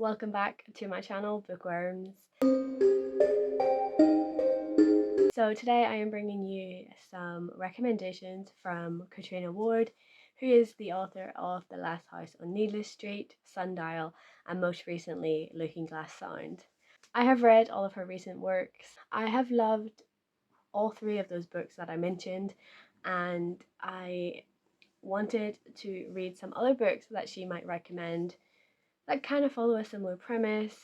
welcome back to my channel, Bookworms. So today I am bringing you some recommendations from Catriona Ward, who is the author of The Last House on Needless Street, Sundial, and most recently Looking Glass Sound. I have read all of her recent works. I have loved all three of those books that I mentioned, and I wanted to read some other books that she might recommend that kind of follow a similar premise,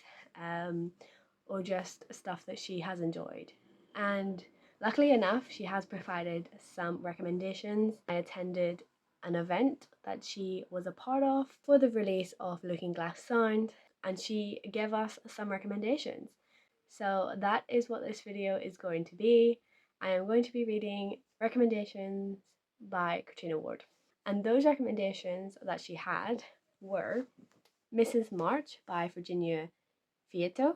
or just stuff that she has enjoyed. And luckily enough, she has provided some recommendations. I attended an event that she was a part of for the release of Looking Glass Sound, and she gave us some recommendations. So that is what this video is going to be. I am going to be reading recommendations by Catriona Ward. And those recommendations that she had were Mrs. March by Virginia Fieto.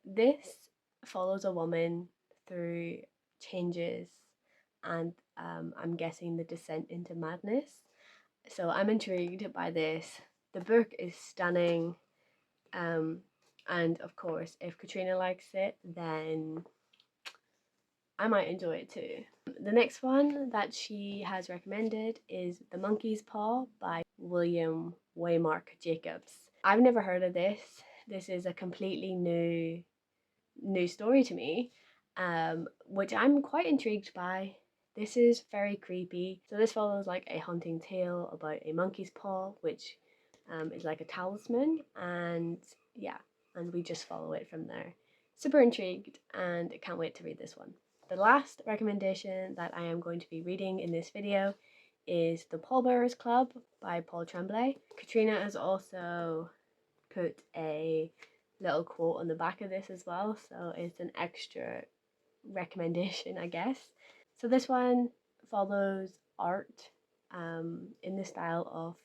This follows a woman through changes and I'm guessing the descent into madness. So I'm intrigued by this. The book is stunning, and of course if Catriona likes it, then I might enjoy it too. The next one that she has recommended is The Monkey's Paw by William Waymark Jacobs. I've never heard of this. This is a completely new story to me, which I'm quite intrigued by. This is very creepy. So this follows like a haunting tale about a monkey's paw, which is like a talisman, and yeah, and we just follow it from there. Super intrigued and can't wait to read this one. The last recommendation that I am going to be reading in this video is The Pallbearers Club by Paul Tremblay. Catriona has also put a little quote on the back of this as well, so it's an extra recommendation, I guess. So this one follows art in the style of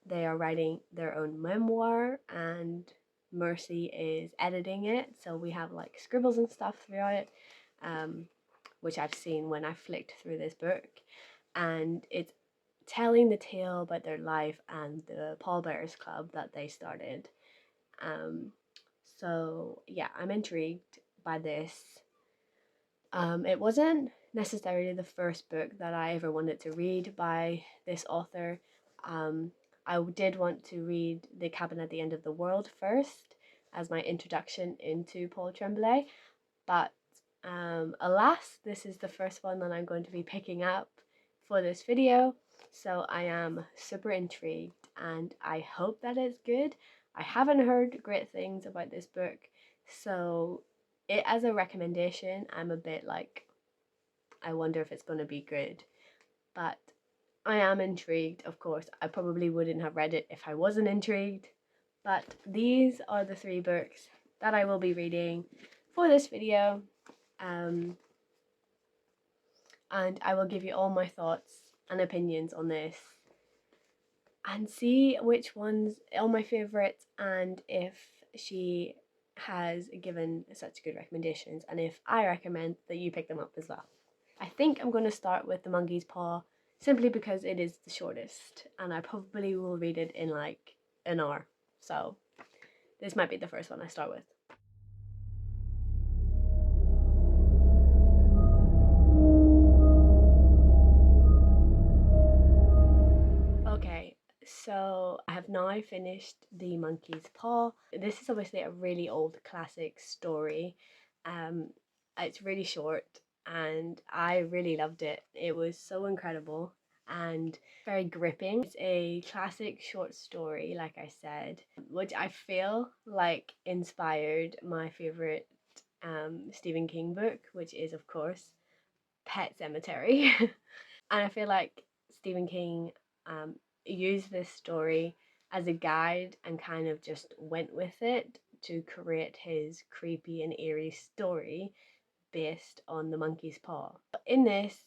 they are writing their own memoir and Mercy is editing it, so we have like scribbles and stuff throughout it, which I've seen when I flicked through this book, and it's telling the tale about their life and the Pallbearers Club that they started. So yeah, I'm intrigued by this. It wasn't necessarily the first book that I ever wanted to read by this author. I did want to read The Cabin at the End of the World first as my introduction into Paul Tremblay, but alas, this is the first one that I'm going to be picking up for this video, so I am super intrigued and I hope that it's good. I haven't heard great things about this book, so it as a recommendation, I'm a bit like, I wonder if it's going to be good, but I am intrigued. Of course, I probably wouldn't have read it if I wasn't intrigued, but these are the three books that I will be reading for this video, and I will give you all my thoughts and opinions on this and see which ones are my favourites, and if she has given such good recommendations and if I recommend that you pick them up as well. I think I'm going to start with The Monkey's Paw simply because it is the shortest and I probably will read it in like an hour, so this might be the first one I start with. Okay, so I have now finished The Monkey's Paw. This is obviously a really old classic story. It's really short and I really loved it. It was so incredible and very gripping. It's a classic short story, like I said, which I feel like inspired my favourite Stephen King book, which is of course Pet Sematary. And I feel like Stephen King used this story as a guide and kind of just went with it to create his creepy and eerie story based on The Monkey's Paw. In this,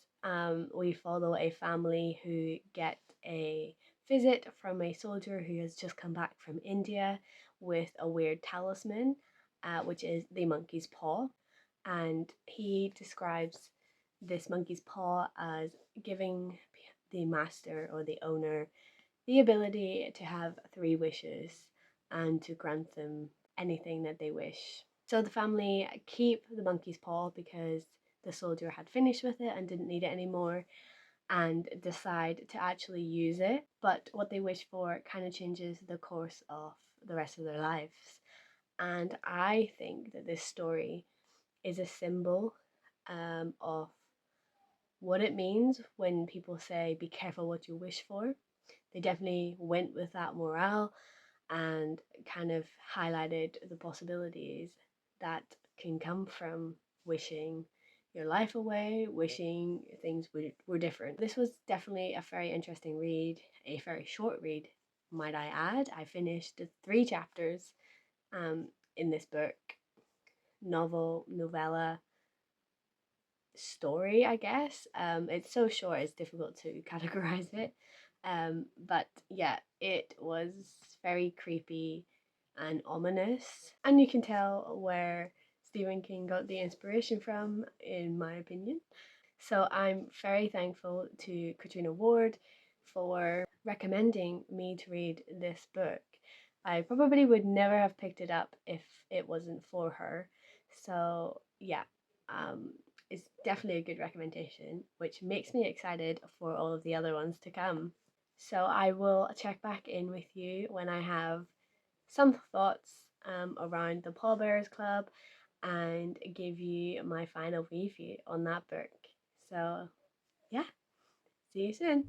we follow a family who get a visit from a soldier who has just come back from India with a weird talisman, which is the monkey's paw, and he describes this monkey's paw as giving the master or the owner the ability to have 3 wishes and to grant them anything that they wish. So the family keep the monkey's paw because the soldier had finished with it and didn't need it anymore, and decide to actually use it. But what they wish for kind of changes the course of the rest of their lives. And I think that this story is a symbol of what it means when people say, be careful what you wish for. They definitely went with that morale and kind of highlighted the possibilities that can come from wishing your life away, wishing things were different. This was definitely a very interesting read, a very short read, might I add. I finished 3 chapters in this book, novella, story, I guess. It's so short, it's difficult to categorize it. But yeah, it was very creepy and ominous, and you can tell where Stephen King got the inspiration from, in my opinion. So I'm very thankful to Catriona Ward for recommending me to read this book. I probably would never have picked it up if it wasn't for her. So yeah, um, it's definitely a good recommendation, which makes me excited for all of the other ones to come. So I will check back in with you when I have some thoughts around the Pallbearers Club and give you my final review on that book. So yeah, see you soon.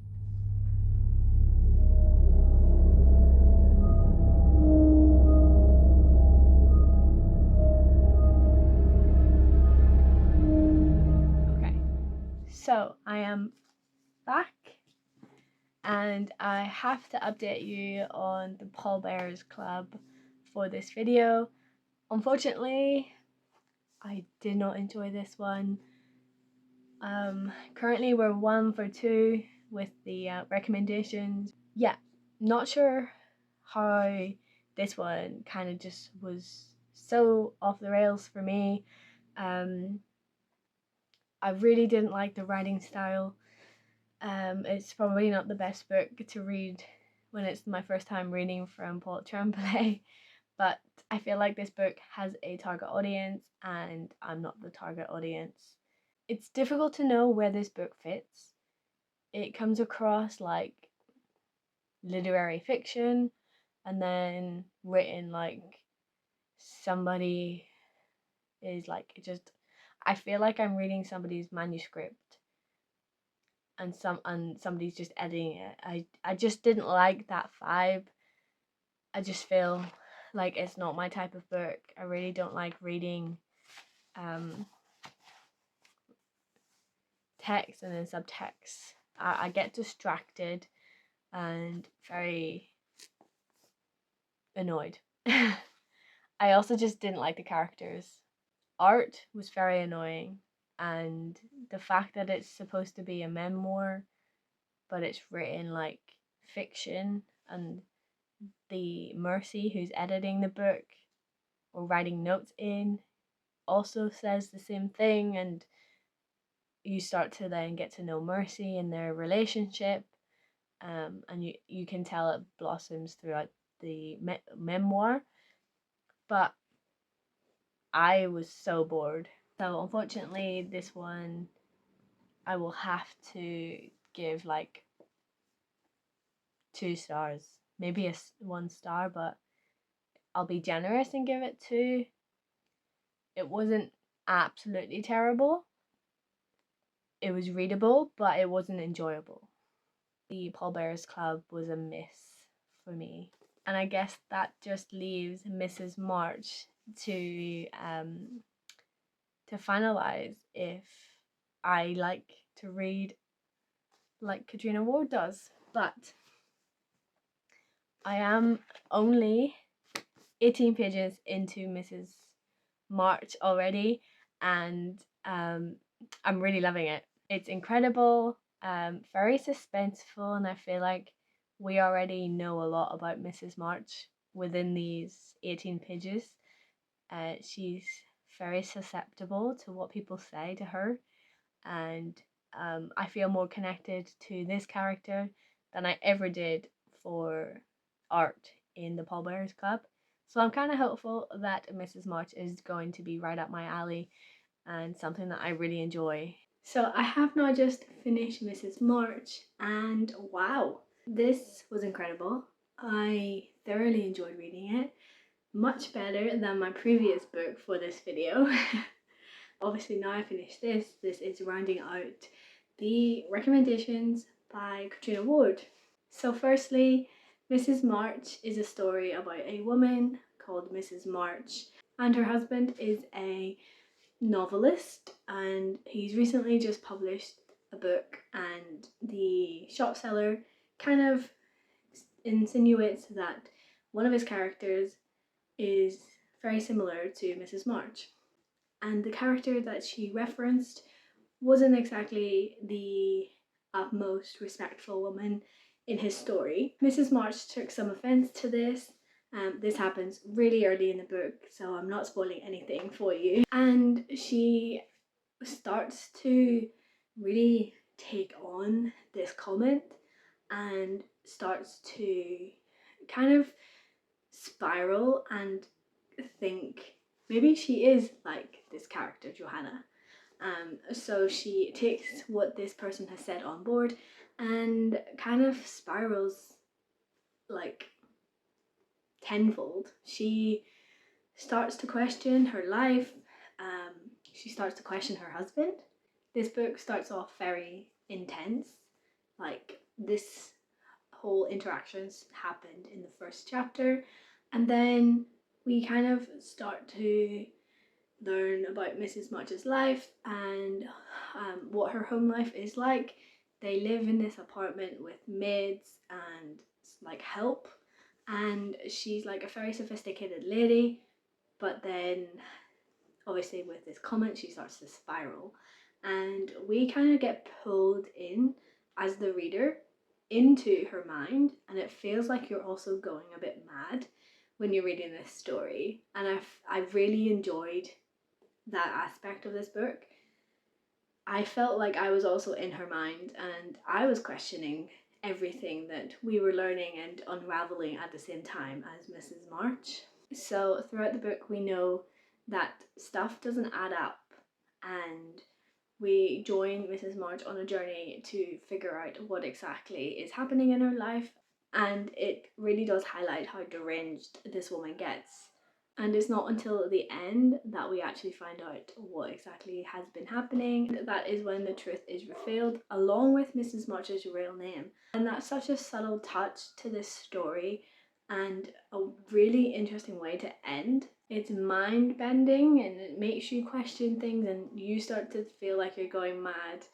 Okay, so I am back and I have to update you on the Pallbearers Club for this video. Unfortunately, I did not enjoy this one. Currently we're 1 for 2 with the recommendations. Yeah, not sure how this one kind of just was so off the rails for me. I really didn't like the writing style. It's probably not the best book to read when it's my first time reading from Paul Tremblay, but I feel like this book has a target audience and I'm not the target audience. It's difficult to know where this book fits. It comes across like literary fiction and then written like somebody is like just, I feel like I'm reading somebody's manuscript and somebody's just editing it. I just didn't like that vibe. I just feel like it's not my type of book. I really don't like reading text and then subtext. I get distracted and very annoyed. I also just didn't like the characters. Art was very annoying, and the fact that it's supposed to be a memoir but it's written like fiction, and the Mercy who's editing the book or writing notes in also says the same thing, and you start to then get to know Mercy and their relationship, and you can tell it blossoms throughout the memoir, but I was so bored. So unfortunately this one I will have to give like 2 stars, maybe 1 star, but I'll be generous and give it 2. It wasn't absolutely terrible. It was readable, but it wasn't enjoyable. The Pallbearers Club was a miss for me. And I guess that just leaves Mrs. March to finalize if I like to read like Catriona Ward does. But I am only 18 pages into Mrs. March already, and I'm really loving it. It's incredible, very suspenseful, and I feel like we already know a lot about Mrs. March within these 18 pages. She's very susceptible to what people say to her, and I feel more connected to this character than I ever did for art in the Pallbearers Club. So I'm kind of hopeful that Mrs. March is going to be right up my alley and something that I really enjoy. So I have now just finished Mrs. March, and wow, this was incredible. I thoroughly enjoyed reading it, much better than my previous book for this video. Obviously now I finished this is rounding out the recommendations by Catriona Ward. So firstly, Mrs. March is a story about a woman called Mrs. March, and her husband is a novelist, and he's recently just published a book, and the shop seller kind of insinuates that one of his characters is very similar to Mrs. March. And the character that she referenced wasn't exactly the utmost respectful woman in his story. Mrs. March took some offence to this. This happens really early in the book, so I'm not spoiling anything for you. And she starts to really take on this comment and starts to kind of spiral and think maybe she is like this character, Johanna. So she takes what this person has said on board and kind of spirals like tenfold. She starts to question her life. She starts to question her husband. This book starts off very intense. Like, this whole interactions happened in the first chapter, and then we kind of start to learn about Mrs. March's life and what her home life is like. They live in this apartment with maids and like help, and she's like a very sophisticated lady, but then obviously with this comment she starts to spiral, and we kind of get pulled in as the reader into her mind, and it feels like you're also going a bit mad when you're reading this story. And I've really enjoyed that aspect of this book. I felt like I was also in her mind, and I was questioning everything that we were learning and unraveling at the same time as Mrs. March. So throughout the book we know that stuff doesn't add up, and we join Mrs. March on a journey to figure out what exactly is happening in her life, and it really does highlight how deranged this woman gets. And it's not until the end that we actually find out what exactly has been happening. That is when the truth is revealed, along with Mrs. March's real name. And that's such a subtle touch to this story, and a really interesting way to end. It's mind bending and it makes you question things, and you start to feel like you're going mad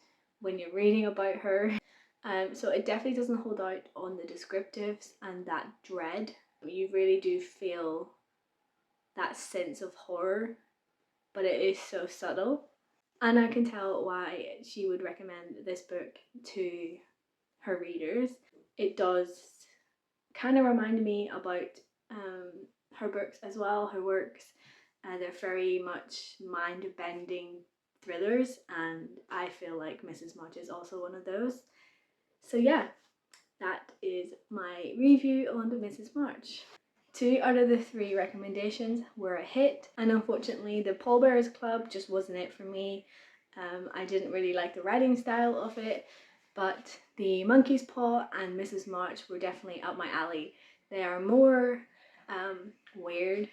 when you're reading about her. So it definitely doesn't hold out on the descriptives and that dread. You really do feel that sense of horror, but it is so subtle. And I can tell why she would recommend this book to her readers. It does kind of remind me about her books as well, her works. They're very much mind-bending thrillers, and I feel like Mrs. March is also one of those. So yeah, that is my review on Mrs. March. 2 out of the 3 recommendations were a hit, and unfortunately the Pallbearers Club just wasn't it for me. I didn't really like the writing style of it, but the Monkey's Paw and Mrs. March were definitely up my alley. They are more weird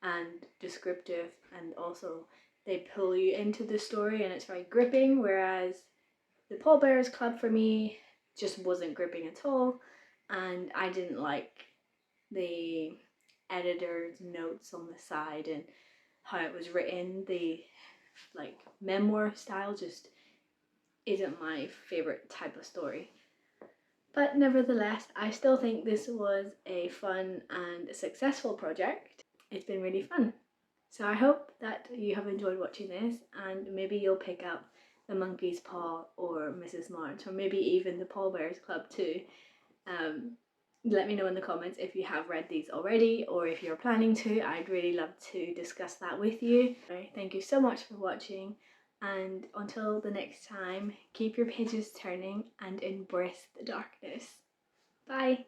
and descriptive, and also they pull you into the story and it's very gripping, whereas the Pallbearers Club for me just wasn't gripping at all, and I didn't like the editor's notes on the side and how it was written. The like memoir style just isn't my favorite type of story. But nevertheless, I still think this was a fun and successful project. It's been really fun. So I hope that you have enjoyed watching this, and maybe you'll pick up The Monkey's Paw or Mrs. March, or maybe even the Pallbearers Club too. Let me know in the comments if you have read these already, or if you're planning to. I'd really love to discuss that with you. Thank you so much for watching, and until the next time, keep your pages turning and embrace the darkness. Bye.